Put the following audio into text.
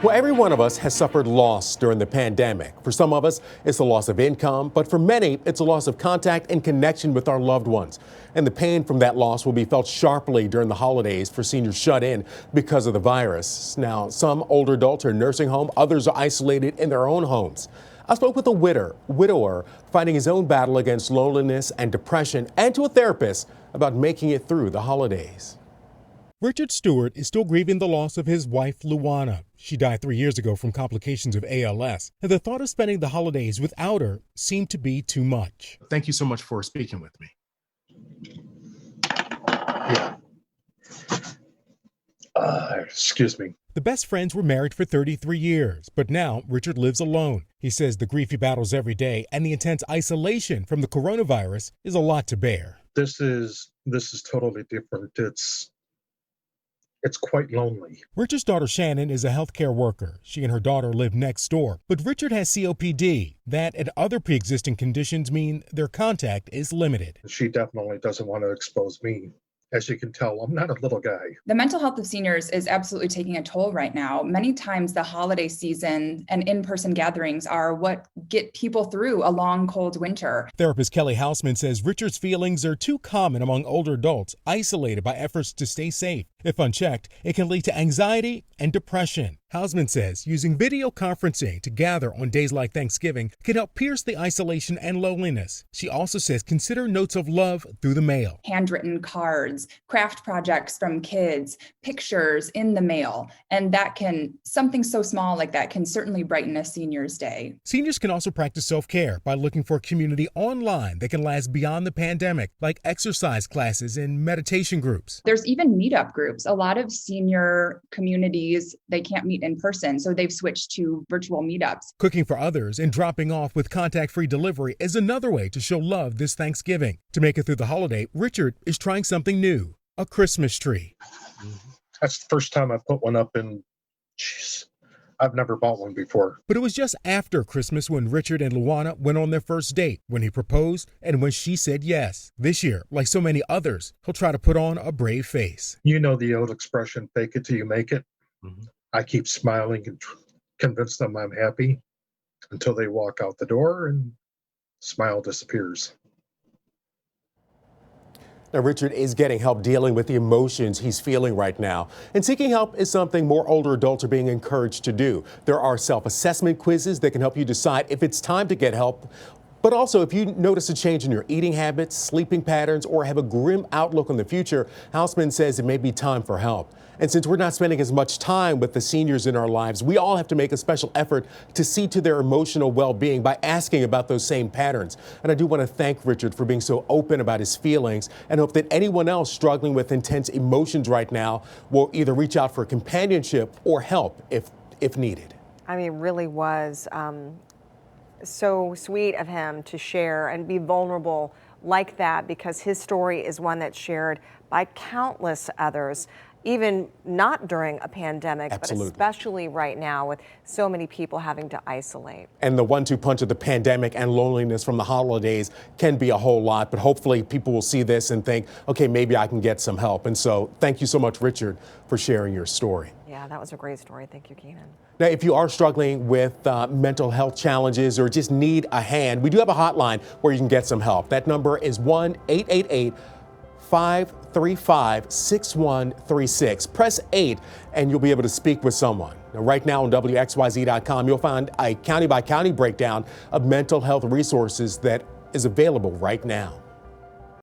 Well, every one of us has suffered loss during the pandemic. For some of us, it's the loss of income, but for many, it's a loss of contact and connection with our loved ones. And the pain from that loss will be felt sharply during the holidays for seniors shut in because of the virus. Now, some older adults are in nursing home, others are isolated in their own homes. I spoke with a widower fighting his own battle against loneliness and depression, and to a therapist about making it through the holidays. Richard Stewart is still grieving the loss of his wife, Luana. She died 3 years ago from complications of ALS, and the thought of spending the holidays without her seemed to be too much. Thank you so much for speaking with me. Yeah. Excuse me. The best friends were married for 33 years, but now Richard lives alone. He says the grief he battles every day and the intense isolation from the coronavirus is a lot to bear. This is totally different. It's quite lonely. Richard's daughter Shannon is a healthcare worker. She and her daughter live next door, but Richard has COPD. That and other pre-existing conditions mean their contact is limited. She definitely doesn't want to expose me. As you can tell, I'm not a little guy. The mental health of seniors is absolutely taking a toll right now. Many times the holiday season and in-person gatherings are what get people through a long, cold winter. Therapist Kelly HOUSEMAN says Richard's feelings are too common among older adults, isolated by efforts to stay safe. If unchecked, it can lead to anxiety and depression. HOUSEMAN says using video conferencing to gather on days like Thanksgiving can help pierce the isolation and loneliness. She also says consider notes of love through the mail. Handwritten cards, craft projects from kids, pictures in the mail. And something so small like that can certainly brighten a senior's day. Seniors can also practice self-care by looking for a community online that can last beyond the pandemic, like exercise classes and meditation groups. There's even meetup groups. A lot of senior communities, they can't meet in person, so they've switched to virtual meetups. Cooking for others and dropping off with contact-free delivery is another way to show love this Thanksgiving. To make it through the holiday, Richard is trying something new, a Christmas tree. That's the first time I put one up in, I've never bought one before. But it was just after Christmas when Richard and Luana went on their first date, when he proposed and when she said yes. This year, like so many others, he'll try to put on a brave face. You know the old expression, fake it till you make it. Mm-hmm. I keep smiling and convince them I'm happy until they walk out the door and smile disappears. Now, Richard is getting help dealing with the emotions he's feeling right now. And seeking help is something more older adults are being encouraged to do. There are self-assessment quizzes that can help you decide if it's time to get help. But also, if you notice a change in your eating habits, sleeping patterns, or have a grim outlook on the future, HOUSEMAN says it may be time for help. And since we're not spending as much time with the seniors in our lives, we all have to make a special effort to see to their emotional well-being by asking about those same patterns. And I do want to thank Richard for being so open about his feelings and hope that anyone else struggling with intense emotions right now will either reach out for companionship or help if needed. I mean, it really was so sweet of him to share and be vulnerable like that, because his story is one that's shared by countless others, even not during a pandemic, Absolutely. But especially right now with so many people having to isolate. And the 1-2 punch of the pandemic and loneliness from the holidays can be a whole lot, but hopefully people will see this and think, okay, maybe I can get some help. And so thank you so much, Richard, for sharing your story. Yeah, that was a great story. Thank you, Keenan. Now, if you are struggling with mental health challenges or just need a hand, we do have a hotline where you can get some help. That number is 1-888-535-6136. Press 8 and you'll be able to speak with someone. Now, right now on WXYZ.com, you'll find a county-by-county breakdown of mental health resources that is available right now.